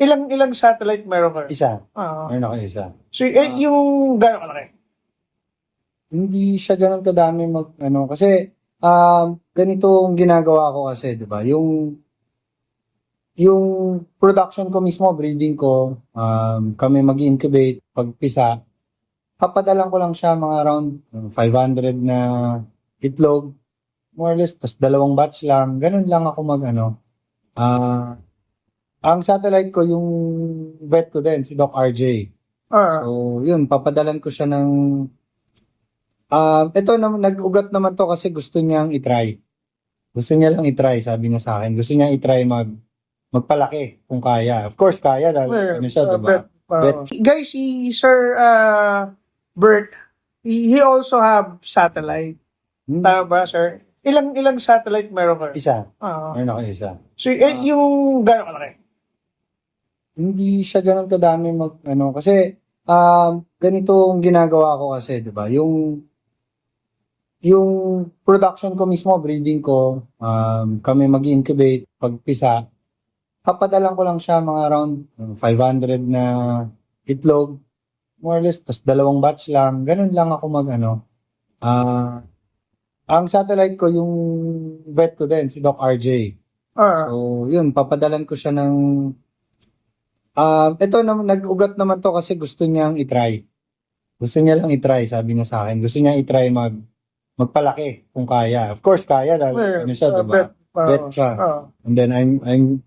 Ilang satellite meron ka? Isa. Ah. Meron ako isa. So, yung gano'ng kalaki? Hindi siya ganun kadami kasi ganito ang ginagawa ko kasi, 'di ba? Yung production ko mismo, breeding ko, kami mag-incubate, pagpisa, papadalan ko lang siya mga around 500 na itlog, more or less, tas 2 batch lang, ganun lang ako ang satellite ko, yung vet ko din, si Doc RJ. Ah. So, yun, papadalan ko siya ng ito naman, nag-ugat naman to kasi gusto niyang i-try. Gusto niya lang i-try, sabi niya sa akin. Gusto niya i-try magpalaki kung kaya. Of course, kaya dahil ano siya, diba? Guys, si Sir Bert, he also have satellite. Tama ba, sir? Ilang satellite meron ka? Isa. Ah. Meron ako isa. So, yung gano'ng kalaki? Hindi siya ganun kadami kasi ganito ang ginagawa ko kasi, 'di ba? Yung production ko mismo, breeding ko, kami mag-incubate, pagpisa, papadalan ko lang siya mga around 500 na itlog, more or less, tas 2 batch lang, ganun lang ako ang satellite ko, yung vet ko din, si Doc RJ. Ah. So, yun, papadalan ko siya ng ito naman, nag-ugat naman to kasi gusto niyang i-try. Gusto niya lang i-try, sabi niya sa akin. Gusto niya i-try magpalaki kung kaya. Of course, kaya dahil ano siya, diba? Vet siya. And then I'm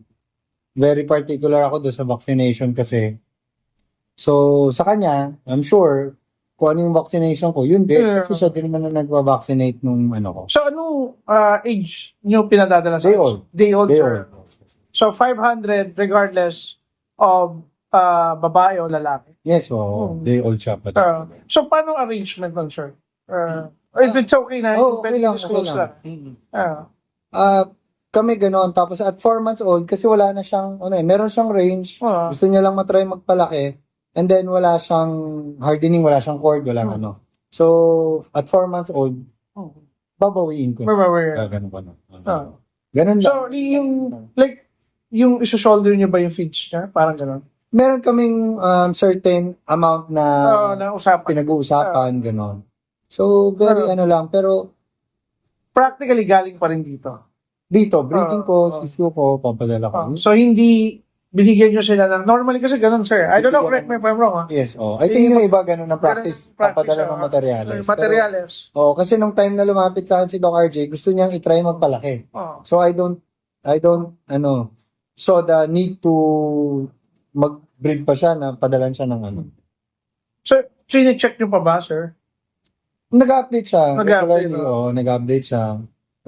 very particular ako doon sa vaccination kasi. So, sa kanya, I'm sure kung ano yung vaccination ko, yun din. Kasi siya din naman na nagva-vaccinate nung ko. So, ano age nyo pinadadala sa Day old. Day old, Day sir. old. So, 500 regardless of babae o lalaki. Yes, day old siya pa. So, paano arrangement nun, sir? If it's okay na, okay lang, disclose okay lang. Kami ganoon. Tapos at 4 months old, kasi wala na siyang, meron siyang range. Gusto niya lang matry magpalaki. And then wala siyang hardening, wala siyang cord, walang So, at 4 months old, babawiin ko. Ganun ko na. Ganun lang. So, yung isa-shoulder niyo ba yung feeds niya? Parang gano'n? Meron kaming certain amount na pinag-uusapan, gano'n. So, very lang. Pero, practically galing pa rin dito. Dito, breeding ko, sisyo ko, papadala ko. So, hindi binigyan nyo sila ng, normally kasi ganun, sir. I don't know, correct me if I'm wrong, ha? Yes, I think yung iba ganun na practice, papadala ng materyales. Materials. Kasi nung time na lumapit sa akin si Doc RJ, gusto niyang i-try magpalaki. So, I don't, so the need to mag-breed pa siya na padalan siya ng So, chine-check nyo pa ba, sir? Nag-update siya. Nag-update, nag-update siya.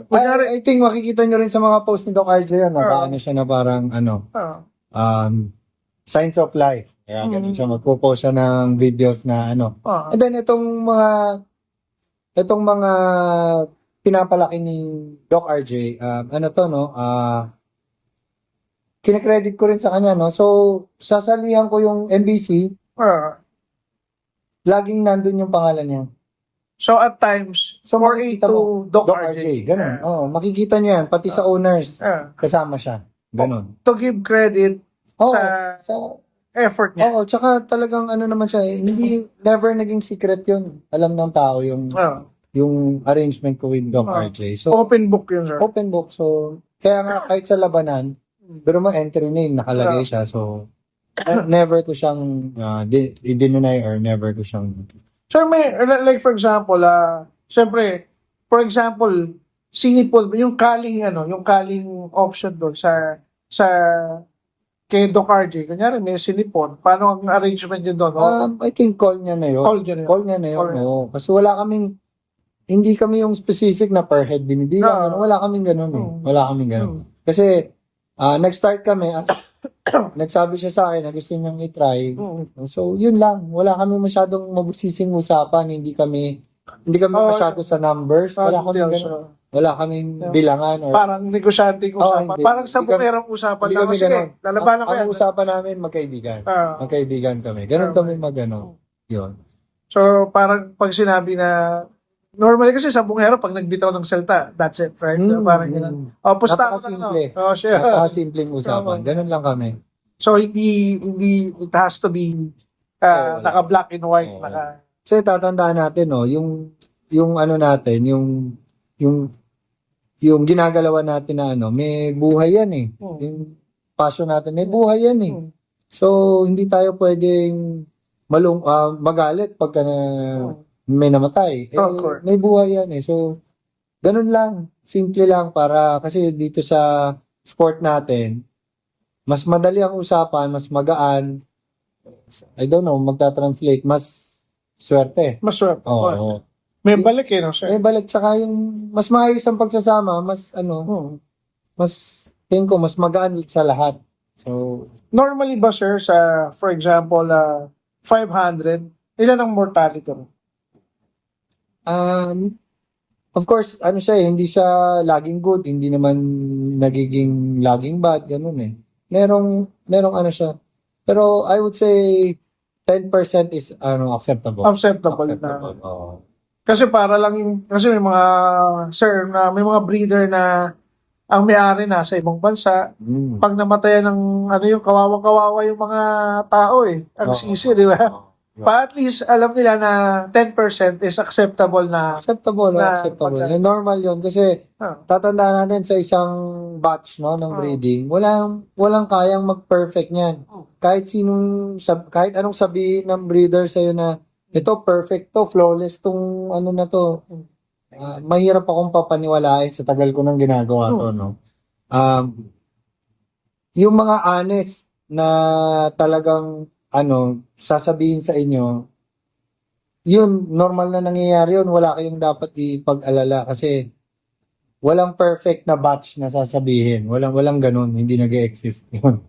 I think makikita nyo rin sa mga post ni Doc RJ, nakaano siya na parang, Signs of Life. Kaya ganun siya, magpo-post siya ng videos na And then, itong mga pinapalaki ni Doc RJ, kinakredit ko rin sa kanya, no? So, sasalihan ko yung MBC, laging nandun yung pangalan niya. So, at times, So, 4A to Doc RJ. Ganun. Makikita niyo yan, pati sa owners, kasama siya. Ganun. To give credit sa effort niya. Tsaka talagang naman siya, never naging secret yun. Alam ng tao yung arrangement ko with Doc RJ. So, open book yun, sir. Open book. So, kaya nga kahit sa labanan, pero entry name, nakalagay siya. So, never ko siyang i-deny or never ko siyang... So, like for example, siyempre, for example, sinipol, yung kaling option doon sa kay Doc RJ, kunyari may sinipon, paano ang arrangement yun doon? I think call niya na yun. Call niya na yun. Kasi hindi kami yung specific na per head binibilang. Wala kaming ganun. Wala kaming ganun. Kasi, nag-start kami, nagsabi siya sa akin na gusto niyang i-try. So, yun lang. Wala kami masyadong mabusising usapan. Hindi kami masyado sa numbers. Wala kaming bilangan. Parang negosyanteng usapan. Parang sa bukerang usapan lang. Sige, lalabanan ko yan. Ang usapan namin, magkaibigan. Magkaibigan kami. Ganun kami Yun. So, parang pag sinabi na, normally kasi sa bungero, pag nagbitaw ng salta, that's it, right? Parang gano'n. Pusta ko na. Napakasimpleng usapan. Ganun lang kami. So, hindi, it has to be Oo. naka-black and white, Oo. naka, Kasi tatandaan natin, no, yung ano natin, yung, yung ginagalawan natin na ano, may buhay yan eh. Hmm. Yung passion natin, may buhay yan eh. Hmm. So, hindi tayo pwedeng magalit pagka may namatay. Correct. May buhay yan eh. So, ganun lang. Simple lang para, kasi dito sa sport natin, mas madali ang usapan, mas magaan. I don't know, magta-translate, mas swerte. Maswerte. Oo. May balik no, sir? May balik, tsaka yung mas maayos ang pagsasama, mas Hmm. mas tingin ko, mas magaan sa lahat. So, Normally ba, sir, for example, 500, ilan ang mortality mo? of course, ano siya eh, hindi siya laging good, hindi naman nagiging laging bad, ganun eh. Merong ano siya. Pero I would say 10% is acceptable. Acceptable na. Oo. Kasi para lang kasi may mga, sir, na may mga breeder na ang may-ari nasa ibang bansa. Mm. Pag namatayan ng yung kawawa-kawawa yung mga tao eh. Ang sisi, di ba? Oo. Pa at least alam nila na 10% is acceptable na. Acceptable. pagka- Normal yun kasi Ah. tatandaan natin sa isang batch no ng breeding, walang kayang mag-perfect niyan. Kahit anong sabihin ng breeder sa na ito perfect to, flawless tong ano na to. Mahirap akong papaniwalain sa tagal ko nang ginagawa to, no. Yung mga honest na talagang sasabihin sa inyo, yun, normal na nangyayari yun. Wala kayong dapat ipag-alala kasi walang perfect na batch na sasabihin. Walang ganun. Hindi nag-exist yun.